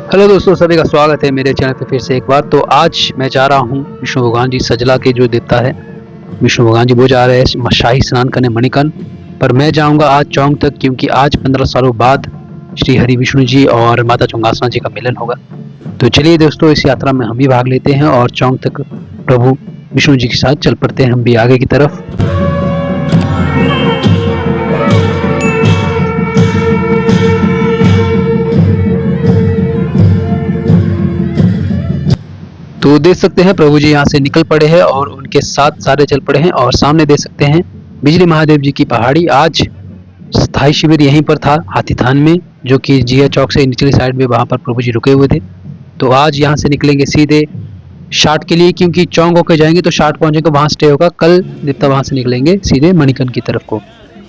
Hello दोस्तों, सभी का स्वागत है मेरे चैनल पे फिर से एक बार। तो आज मैं जा रहा हूँ विष्णु भगवान जी सजला के जो देवता है विष्णु भगवान जी, वो जा रहे हैं शाही स्नान करने मणिकर्ण। पर मैं जाऊँगा आज चौंग तक, क्योंकि आज 15 सालों बाद श्री हरि विष्णु जी और माता चौंगासना जी का मिलन होगा। तो चलिए दोस्तों, इस यात्रा में हम भी भाग लेते हैं और चौंग तक प्रभु विष्णु जी के साथ चल पड़ते हैं हम भी आगे की तरफ। तो देख सकते हैं प्रभु जी यहाँ से निकल पड़े हैं और उनके साथ सारे चल पड़े हैं। और सामने देख सकते हैं बिजली महादेव जी की पहाड़ी। आज स्थायी शिविर यहीं पर था हाथीथान में, जो कि जिया चौक से निचली साइड में वहां पर प्रभु जी रुके हुए थे। तो आज यहाँ से निकलेंगे सीधे शाट के लिए, क्योंकि चौंग होकर जाएंगे तो शाट पहुंचेंगे, वहां स्टे होगा। कल देवता वहां से निकलेंगे सीधे मणिकर्ण की तरफ को,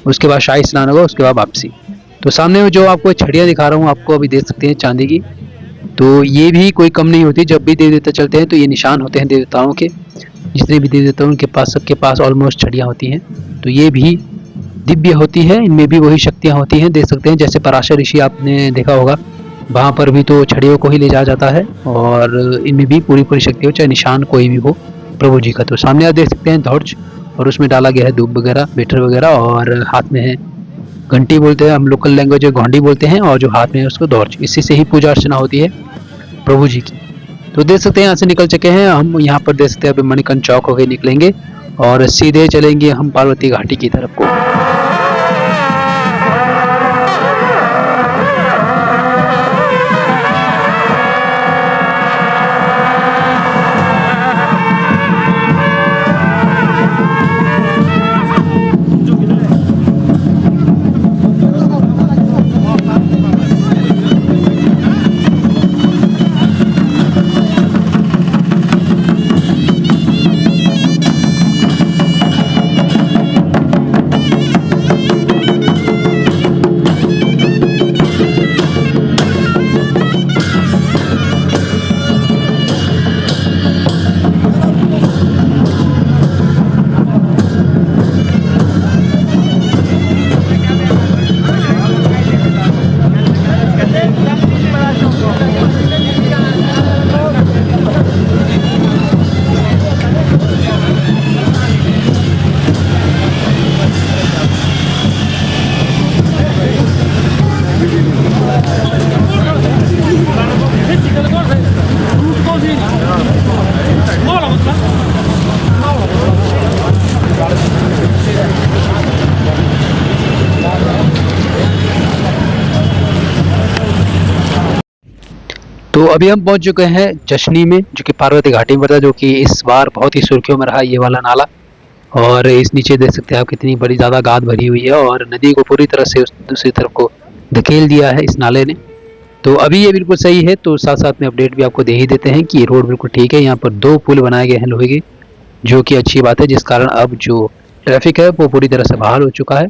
उसके बाद शाही स्नान होगा, उसके बाद वापसी। तो सामने में जो आपको छड़ियाँ दिखा रहा हूँ आपको, अभी देख सकते हैं चांदी की। तो ये भी कोई कम नहीं होती। जब भी देवी देवता चलते हैं तो ये निशान होते हैं देवताओं के, जितने भी देवी देवता उनके पास, सबके पास ऑलमोस्ट छड़ियाँ होती हैं। तो ये भी दिव्य होती है, इनमें भी वही शक्तियाँ होती हैं। देख सकते हैं जैसे पराशर ऋषि आपने देखा होगा, वहाँ पर भी तो छड़ियों को ही ले जाया जाता है, और इनमें भी पूरी पूरी शक्ति हो, चाहे निशान कोई भी हो प्रभु जी का। तो सामने आप देख सकते हैं ध्वज, और उसमें डाला गया है धूप वगैरह, बेटर वगैरह, और हाथ में है घंटी, बोलते हैं हम लोकल लैंग्वेज में घंटी बोलते हैं, और जो हाथ में है उसको ध्वज। इसी से ही पूजा अर्चना होती है प्रभु जी की। तो देख सकते हैं यहाँ से निकल चुके हैं हम। यहाँ पर देख सकते हैं अभी मणिकर्ण चौक होके निकलेंगे और सीधे चलेंगे हम पार्वती घाटी की तरफ को। तो अभी हम पहुंच चुके हैं जशनी में, जो कि पार्वती घाटी में पड़ता है, जो कि इस बार बहुत ही सुर्खियों में रहा ये वाला नाला। और इस नीचे देख सकते हैं आप कितनी बड़ी ज़्यादा गाद भरी हुई है, और नदी को पूरी तरह से उस दूसरी तरफ को धकेल दिया है इस नाले ने। तो अभी ये बिल्कुल सही है। तो साथ साथ में अपडेट भी आपको दे ही देते हैं कि रोड बिल्कुल ठीक है। यहाँ पर 2 पुल बनाए गए हैं लोहे के, जो कि अच्छी बात है, जिस कारण अब जो ट्रैफिक है वो पूरी तरह से बहाल हो चुका है।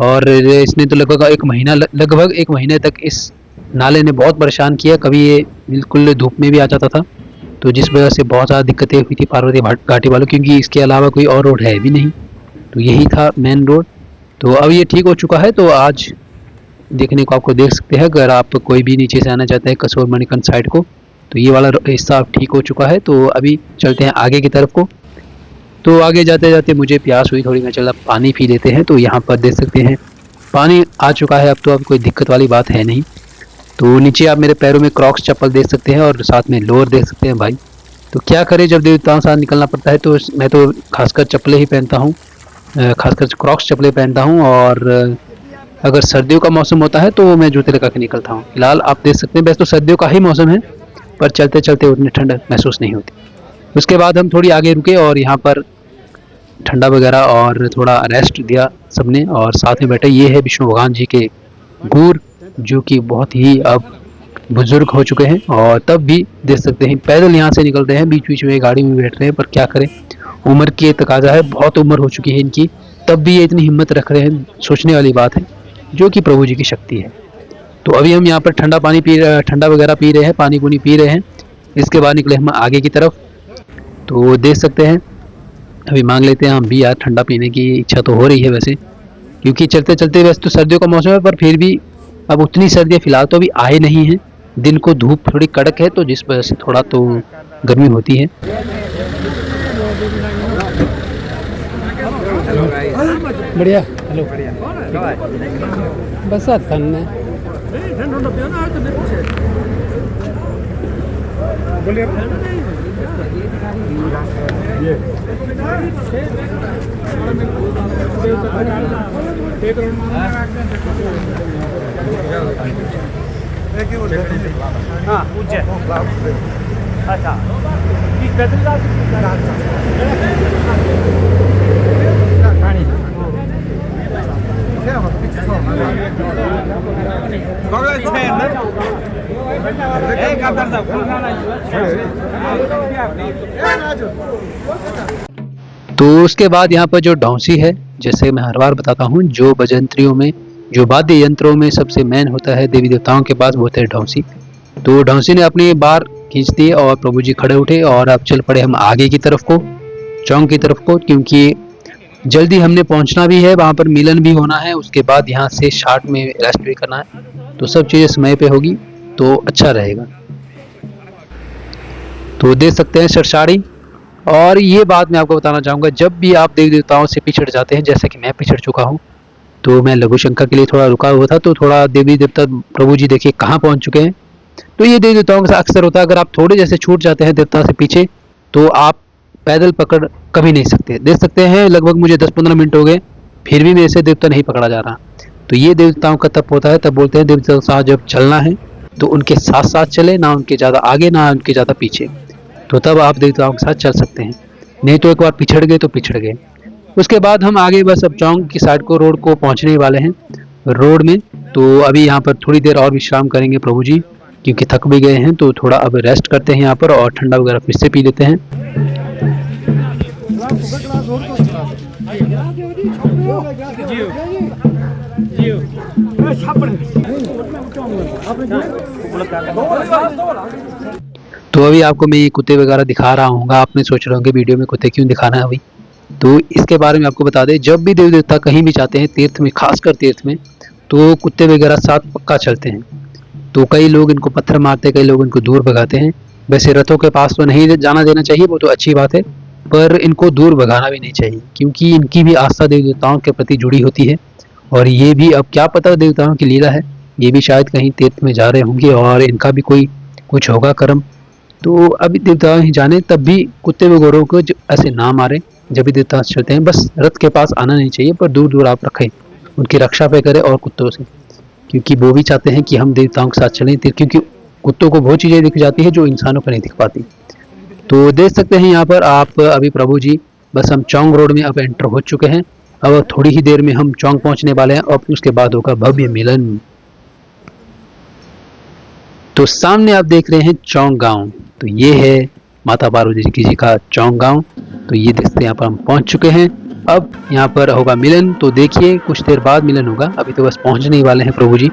और इसने तो लगभग एक महीने तक इस नाले ने बहुत परेशान किया। कभी ये बिल्कुल धूप में भी आ जाता था, तो जिस वजह से बहुत ज़्यादा दिक्कतें हुई थी पार्वती घाटी वालों, क्योंकि इसके अलावा कोई और रोड है भी नहीं, तो यही था मेन रोड। तो अब ये ठीक हो चुका है। तो आज देखने को आपको देख सकते हैं, अगर आप कोई भी नीचे से आना चाहते हैं कसोर मणिकर्ण साइड को, तो ये वाला हिस्सा अब ठीक हो चुका है। तो अभी चलते हैं आगे की तरफ को। तो आगे जाते जाते मुझे प्यास हुई थोड़ी, मैं चला पानी पी लेते हैं। तो यहाँ पर देख सकते हैं पानी आ चुका है अब, तो अब कोई दिक्कत वाली बात है नहीं। तो नीचे आप मेरे पैरों में क्रॉक्स चप्पल देख सकते हैं, और साथ में लोअर देख सकते हैं भाई। तो क्या करें, जब देवताओं के साथ निकलना पड़ता है तो मैं तो खासकर चप्पलें ही पहनता हूँ, खासकर क्रॉक्स चप्पलें पहनता हूँ। और अगर सर्दियों का मौसम होता है तो मैं जूते लगा के निकलता हूँ। फिलहाल आप देख सकते हैं वैसे तो सर्दियों का ही मौसम है, पर चलते चलते उतनी ठंड महसूस नहीं होती। उसके बाद हम थोड़ी आगे रुके और यहाँ पर ठंडा वगैरह और थोड़ा रेस्ट दिया सबने, और साथ में बैठे ये है विष्णु भगवान जी के गूर, जो कि बहुत ही अब बुजुर्ग हो चुके हैं। और तब भी देख सकते हैं पैदल यहाँ से निकल रहे हैं, बीच बीच में गाड़ी में बैठ रहे हैं, पर क्या करें, उम्र की तकाजा है, बहुत उम्र हो चुकी है इनकी, तब भी ये इतनी हिम्मत रख रहे हैं, सोचने वाली बात है, जो कि प्रभु जी की शक्ति है। तो अभी हम यहाँ पर ठंडा वगैरह पी रहे हैं, पानी पुनी पी रहे हैं। इसके बाद निकले हम आगे की तरफ। तो देख सकते हैं अभी मांग लेते हैं हम भी यार, ठंडा पीने की इच्छा तो हो रही है वैसे, क्योंकि चलते चलते वैसे तो सर्दियों का मौसम है, पर फिर भी अब उतनी सर्दियाँ फिलहाल तो अभी आए नहीं हैं, दिन को धूप थोड़ी कड़क है तो जिस वजह से थोड़ा तो गर्मी होती है। बढ़िया, हेलो बस ठंड है। हाँ अच्छा तो उसके बाद यहाँ पर जो डौंसी है, जैसे मैं हर बार बताता हूँ, जो बजंत्रियों में, जो वाद्य यंत्रों में सबसे मेन होता है देवी देवताओं के पास, वो होता है डौंसी। तो डौंसी ने अपनी बार खींच दी और प्रभु जी खड़े उठे और अब चल पड़े हम आगे की तरफ को, चौक की तरफ को, क्योंकि जल्दी हमने पहुंचना भी है, वहां पर मिलन भी होना है, उसके बाद यहाँ से शार्ट में रेस्ट भी करना है। तो सब चीजें समय पे होगी तो अच्छा रहेगा। तो देख सकते हैं सरसाड़ी। और ये बात मैं आपको बताना चाहूँगा, जब भी आप देवी देवताओं से पिछड़ जाते हैं, जैसे कि मैं पिछड़ चुका हूँ, तो मैं लघु शंका के लिए थोड़ा रुका हुआ था, तो थोड़ा देवी देवता प्रभु जी देखिए कहाँ पहुँच चुके हैं। तो ये देवी देवताओं के साथ अक्सर होता है, अगर आप थोड़े जैसे छूट जाते हैं देवता से पीछे, तो आप पैदल पकड़ कभी नहीं सकते। देख सकते हैं लगभग मुझे 10-15 मिनट हो गए, फिर भी मेरे से देवता नहीं पकड़ा जा रहा। तो ये देवताओं का तप होता है, तब बोलते हैं देवताओं के साथ जब चलना है तो उनके साथ साथ चले, ना उनके ज़्यादा आगे ना उनके ज़्यादा पीछे, तो तब आप देवताओं के साथ चल सकते हैं। नहीं तो एक बार पिछड़ गए तो पिछड़ गए। उसके बाद हम आगे बस अब चौक की साइड को, रोड को पहुंचने वाले हैं रोड में। तो अभी यहाँ पर थोड़ी देर और विश्राम करेंगे प्रभु जी, क्योंकि थक भी गए हैं, तो थोड़ा अब रेस्ट करते हैं यहाँ पर और ठंडा वगैरह फिर से पी लेते हैं। तो अभी आपको मैं ये कुत्ते वगैरह दिखा रहा हूँ, आपने सोच रहे होंगे वीडियो में कुत्ते क्यों दिखाना है अभी। तो इसके बारे में आपको बता दें, जब भी देवी देवता कहीं भी जाते हैं तीर्थ में, खासकर तीर्थ में, तो कुत्ते वगैरह साथ पक्का चलते हैं। तो कई लोग इनको पत्थर मारते हैं, कई लोग इनको दूर भगाते हैं। वैसे रथों के पास तो नहीं जाना देना चाहिए, वो तो अच्छी बात है, पर इनको दूर भगाना भी नहीं चाहिए, क्योंकि इनकी भी आस्था देवी देवताओं के प्रति जुड़ी होती है। और ये भी अब क्या पता देवताओं की लीला है, ये भी शायद कहीं तीर्थ में जा रहे होंगे और इनका भी कोई कुछ होगा कर्म। तो अभी देवता ही जाने, तब भी कुत्ते वगैरह को ऐसे ना मारे जब भी देवता चलते हैं। बस रथ के पास आना नहीं चाहिए, पर दूर दूर आप रखें, उनकी रक्षा पे करें और कुत्तों से, क्योंकि वो भी चाहते हैं कि हम देवताओं के साथ चलें, क्योंकि कुत्तों को बहुत चीज़ें दिख जाती है जो इंसानों को नहीं दिख पाती। तो देख सकते हैं यहाँ पर आप अभी प्रभु जी, बस हम चौंग रोड में अब एंटर हो चुके हैं। अब थोड़ी ही देर में हम चौंग पहुंचने वाले हैं और उसके बाद होगा भव्य मिलन। तो सामने आप देख रहे हैं चौंग गांव, तो ये है माता पार्वती जी का चौंग गांव। तो ये देखते हैं यहाँ पर हम पहुंच चुके हैं। अब यहाँ पर होगा मिलन, तो देखिए कुछ देर बाद मिलन होगा, अभी तो बस पहुंचने ही वाले हैं प्रभु जी।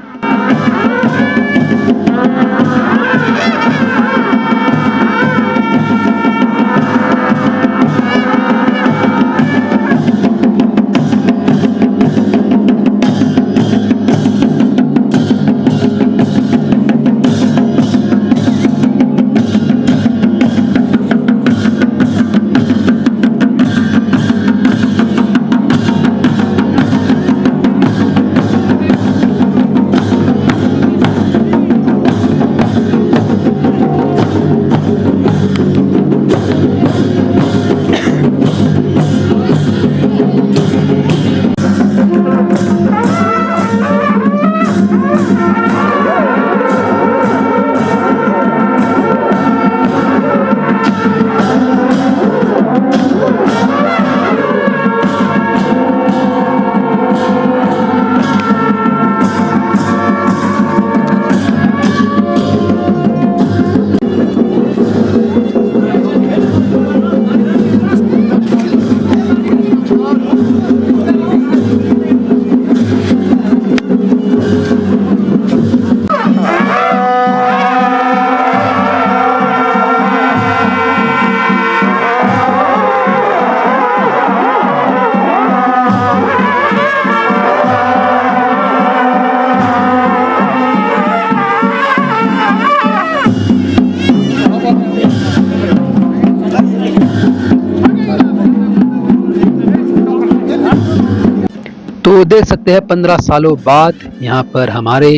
देख सकते हैं 15 सालों बाद यहाँ पर हमारे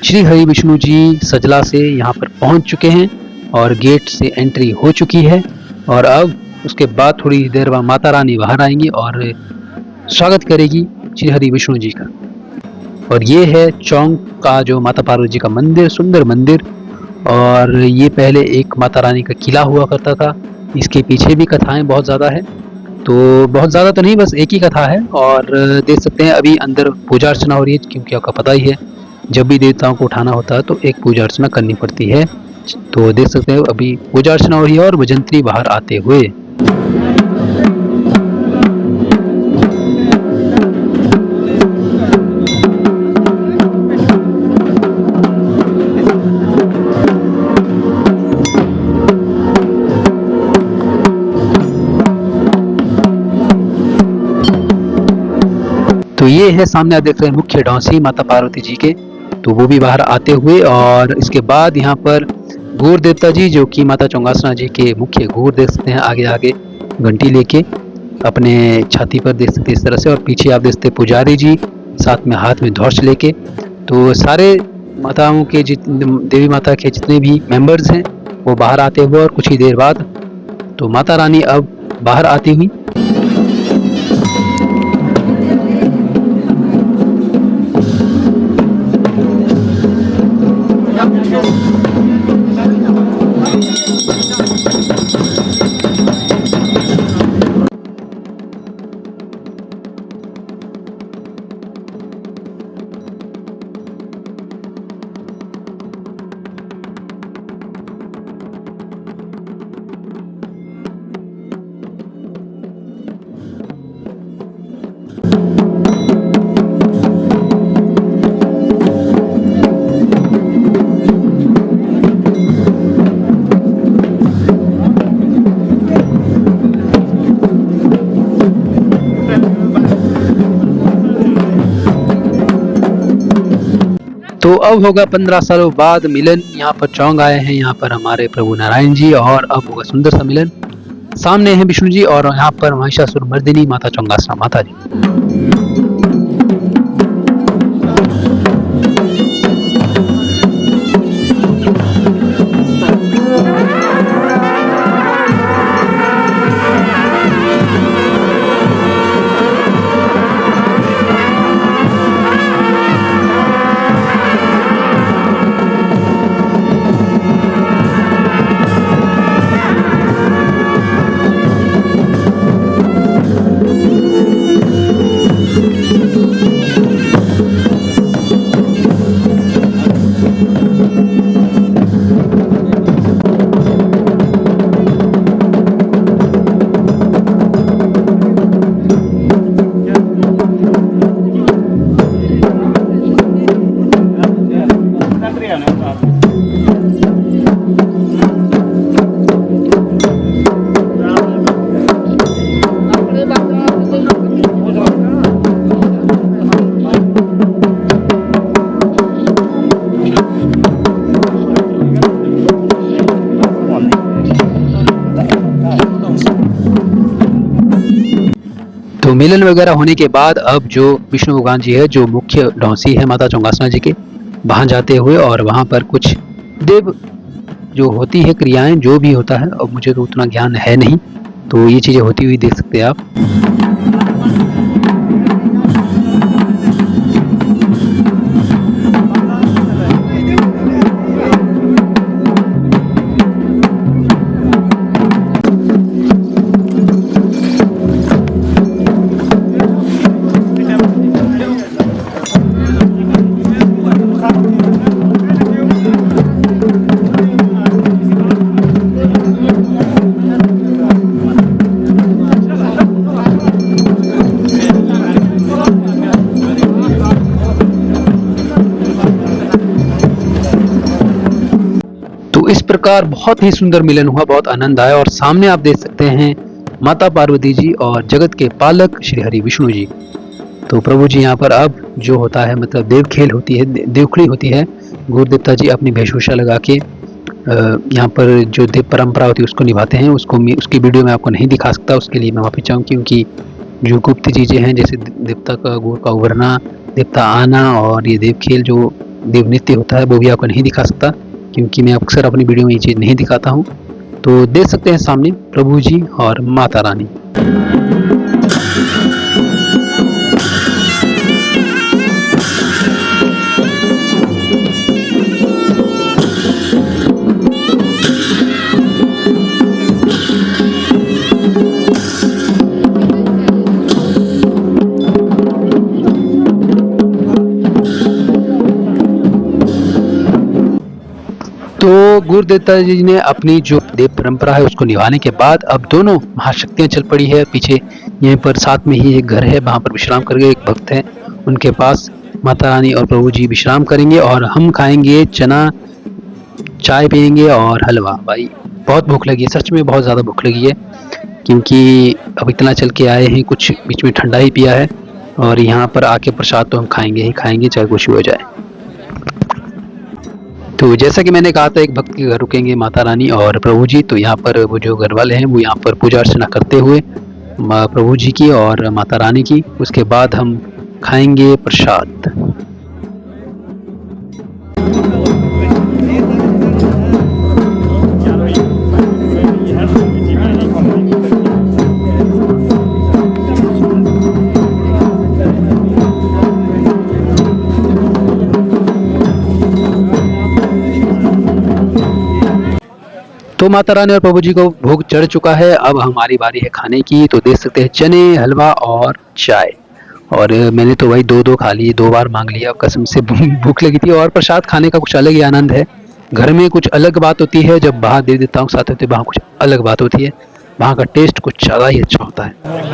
श्री हरि विष्णु जी सजला से यहाँ पर पहुँच चुके हैं और गेट से एंट्री हो चुकी है। और अब उसके बाद थोड़ी देर बाद माता रानी बाहर आएंगी और स्वागत करेगी श्री हरि विष्णु जी का। और ये है चौक का जो माता पार्वती जी का मंदिर, सुंदर मंदिर। और ये पहले एक माता रानी का किला हुआ करता था। इसके पीछे भी कथाएं बहुत ज़्यादा है, तो बहुत ज़्यादा तो नहीं, बस एक ही कथा है। और देख सकते हैं अभी अंदर पूजा अर्चना हो रही है, क्योंकि आपका पता ही है जब भी देवताओं को उठाना होता है तो एक पूजा अर्चना करनी पड़ती है। तो देख सकते हैं अभी पूजा अर्चना हो रही है और भजंत्री बाहर आते हुए। तो ये है सामने आप देख रहे हैं मुख्य डौसी माता पार्वती जी के, तो वो भी बाहर आते हुए। और इसके बाद यहाँ पर गौर देवता जी जो कि माता चौंगासना जी के मुख्य गौर देख सकते हैं, आगे आगे घंटी लेके अपने छाती पर देख सकते हैं इस तरह से। और पीछे आप देख सकते हैं पुजारी जी साथ में हाथ में धौर्ष लेके। तो सारे माताओं के देवी माता के जितने भी मेंबर्स हैं वो बाहर आते हुए। और कुछ ही देर बाद तो माता रानी अब बाहर आती हुई। तो अब होगा 15 सालों बाद मिलन। यहाँ पर चौंग आए हैं यहाँ पर हमारे प्रभु नारायण जी, और अब होगा सुंदर सा मिलन। सामने है विष्णु जी और यहाँ पर महिषासुर मर्दिनी माता चौंगासना माता जी। तो मिलन वगैरह होने के बाद अब जो विष्णु भगवान जी है जो मुख्य डौसी है माता चौंगासना जी के, वहां जाते हुए और वहां पर कुछ देव जो होती है क्रियाएं जो भी होता है, अब मुझे तो उतना ज्ञान है नहीं, तो ये चीजें होती हुई देख सकते हैं आप। इस प्रकार बहुत ही सुंदर मिलन हुआ, बहुत आनंद आया। और सामने आप देख सकते हैं माता पार्वती जी और जगत के पालक श्री हरि विष्णु जी। तो प्रभु जी यहाँ पर अब जो होता है मतलब देव खेल होती है, देवखड़ी होती है, गौर देवता जी अपनी वेशभूषा लगा के यहाँ पर जो देव परंपरा होती है उसको निभाते हैं। उसकी वीडियो में आपको नहीं दिखा सकता, उसके लिए मैं माफी चाहूँ, क्योंकि जो गुप्त चीज़ें हैं जैसे देवता का गुड़ का उभरना, देवता आना और ये देव खेल जो देव नृत्य होता है वो भी आपको नहीं दिखा सकता, क्योंकि मैं अक्सर अपनी वीडियो में ये चीज़ नहीं दिखाता हूँ। तो देख सकते हैं सामने प्रभु जी और माता रानी। तो गुरु देवता जी ने अपनी जो देव परंपरा है उसको निभाने के बाद अब दोनों महाशक्तियां चल पड़ी है पीछे। यहीं पर साथ में ही एक घर है, वहां पर विश्राम करके एक भक्त है उनके पास माता रानी और प्रभु जी विश्राम करेंगे और हम खाएंगे चना, चाय पियेंगे और हलवा। भाई बहुत भूख लगी है, सच में बहुत ज़्यादा भूख लगी है, क्योंकि अब इतना चल के आए हैं, कुछ बीच में ठंडा ही पिया है और यहाँ पर आके प्रसाद तो हम खाएंगे ही खाएंगे, चाहे कुछ भी हो जाए। तो जैसा कि मैंने कहा था एक भक्त के घर रुकेंगे माता रानी और प्रभु जी, तो यहाँ पर वो जो घर वाले हैं वो यहाँ पर पूजा अर्चना करते हुए प्रभु जी की और माता रानी की, उसके बाद हम खाएंगे प्रसाद। तो माता रानी और प्रभु जी को भोग चढ़ चुका है, अब हमारी बारी है खाने की। तो देख सकते हैं चने, हलवा और चाय, और मैंने तो वही दो खा लिए, 2 बार मांग लिया, कसम से भूख लगी थी। और प्रसाद खाने का कुछ अलग ही आनंद है, घर में कुछ अलग बात होती है, जब बाहर देवी देवताओं के साथ होते हैं वहाँ कुछ अलग बात होती है, वहाँ का टेस्ट कुछ ज़्यादा ही अच्छा होता है।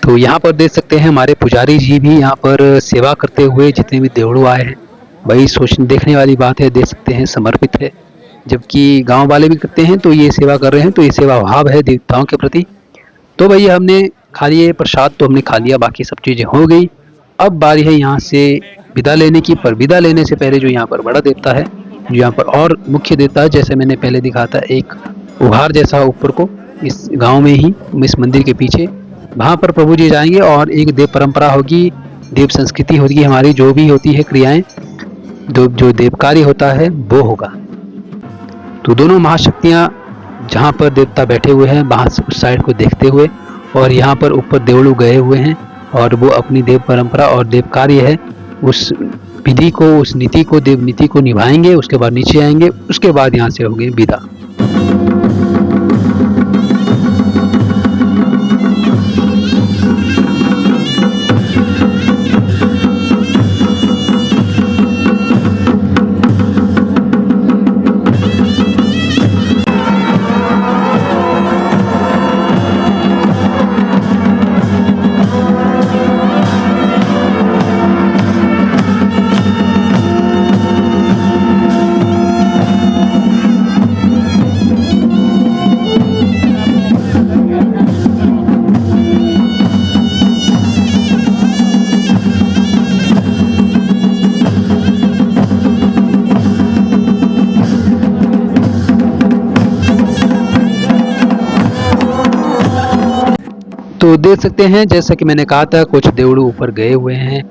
तो यहाँ पर देख सकते हैं हमारे पुजारी जी भी यहाँ पर सेवा करते हुए, जितने भी देवड़ू आए हैं, भाई सोच देखने वाली बात है, देख सकते हैं समर्पित है, जबकि गांव वाले भी करते हैं तो ये सेवा कर रहे हैं, तो ये सेवा भाव है देवताओं के प्रति। तो भैया हमने खा लिए प्रसाद, तो हमने खा लिया, बाकी सब चीज़ें हो गई। अब बारी है यहाँ से विदा लेने की, पर विदा लेने से पहले जो यहाँ पर बड़ा देवता है, जो यहाँ पर और मुख्य देवता है, जैसे मैंने पहले दिखा था एक उघार जैसा ऊपर को, इस गांव में ही, इस मंदिर के पीछे, वहाँ पर प्रभु जी जाएंगे और एक देव परंपरा होगी, देव संस्कृति होगी हमारी, जो भी होती है क्रियाएं, जो देव कार्य होता है वो होगा। तो दोनों महाशक्तियाँ जहाँ पर देवता बैठे हुए हैं वहाँ से उस साइड को देखते हुए, और यहाँ पर ऊपर देवड़ू गए हुए हैं और वो अपनी देव परंपरा और देव कार्य है उस विधि को, उस नीति को, देव नीति को निभाएंगे, उसके बाद नीचे आएंगे, उसके बाद यहाँ से होंगे विदा। तो देख सकते हैं जैसा कि मैंने कहा था, कुछ देवड़ू ऊपर गए हुए हैं,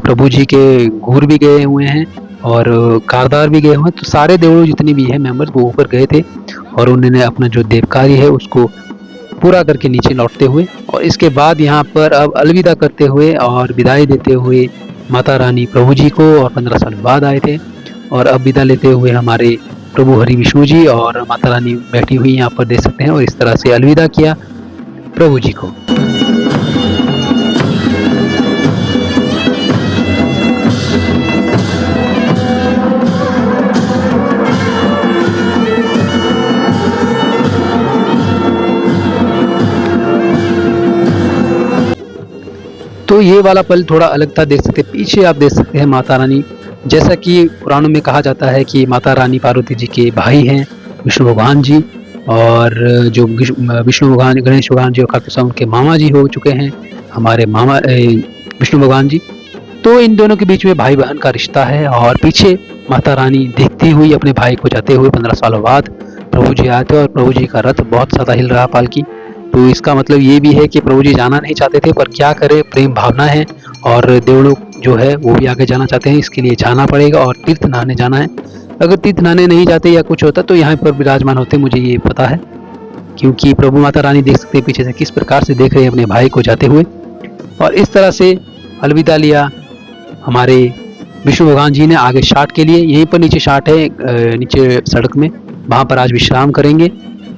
प्रभु जी के घूर भी गए हुए हैं और कारदार भी गए हुए हैं। तो सारे देवड़ू जितने भी हैं मेंबर्स वो ऊपर गए थे और उन्होंने अपना जो देव कार्य है उसको पूरा करके नीचे लौटते हुए, और इसके बाद यहाँ पर अब अलविदा करते हुए और विदाई देते हुए माता रानी प्रभु जी को, और 15 साल बाद आए थे, और अब विदा लेते हुए हमारे प्रभु हरि विष्णु जी और माता रानी बैठी हुई यहाँ पर देख सकते हैं, और इस तरह से अलविदा किया प्रभु जी को। तो ये वाला पल थोड़ा अलग था, देख सकते पीछे आप देख सकते हैं माता रानी, जैसा कि पुराणों में कहा जाता है कि माता रानी पार्वती जी के भाई हैं, विष्णु भगवान जी, और जो विष्णु भगवान, गणेश भगवान जी और खाटू श्याम के मामा जी हो चुके हैं, हमारे मामा विष्णु भगवान जी। तो इन दोनों के बीच में भाई बहन का रिश्ता है, और पीछे माता रानी देखती हुई अपने भाई को जाते हुए 15 सालों बाद प्रभु जी आए थे, और प्रभु जी का रथ बहुत ज़्यादा हिल रहा पालकी। तो इसका मतलब ये भी है कि प्रभु जी जाना नहीं चाहते थे, पर क्या करें, प्रेम भावना है, और देवलोक जो है वो भी आगे जाना चाहते हैं, इसके लिए जाना पड़ेगा और तीर्थ नहाने जाना है। अगर तीर्थ नहाने नहीं जाते या कुछ होता तो यहाँ पर विराजमान होते, मुझे ये पता है, क्योंकि प्रभु माता रानी देख सकते हैं पीछे से किस प्रकार से देख रहे हैं अपने भाई को जाते हुए। और इस तरह से अलविदा लिया हमारे विष्णु भगवान जी ने आगे शाट के लिए। यहीं पर नीचे शाट है, नीचे सड़क में, वहाँ पर आज विश्राम करेंगे,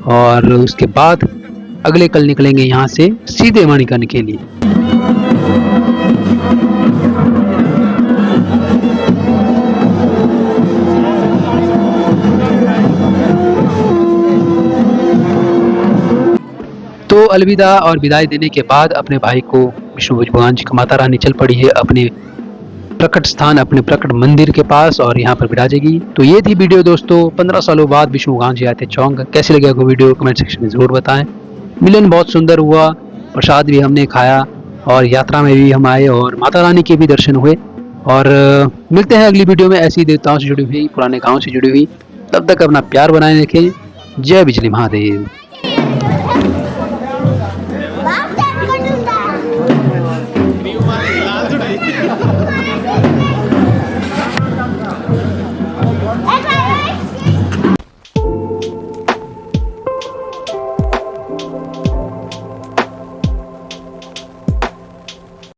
और उसके बाद अगले कल निकलेंगे यहाँ से सीधे मणिकर्ण के लिए। तो अलविदा और विदाई देने के बाद अपने भाई को विष्णु भगवान जी का माता रानी चल पड़ी है अपने प्रकट स्थान, अपने प्रकट मंदिर के पास, और यहाँ पर विराजेगी। तो ये थी वीडियो दोस्तों, 15 सालों बाद विष्णु भगवान जी आए थे चौंग। कैसी लगी आपको वीडियो, कमेंट सेक्शन में जरूर बताएं। मिलन बहुत सुंदर हुआ, प्रसाद भी हमने खाया, और यात्रा में भी हम आए, और माता रानी के भी दर्शन हुए। और मिलते हैं अगली वीडियो में ऐसी देवताओं से जुड़ी हुई, पुराने गाँव से जुड़ी हुई। तब तक अपना प्यार बनाए रखें। जय बिजली महादेव।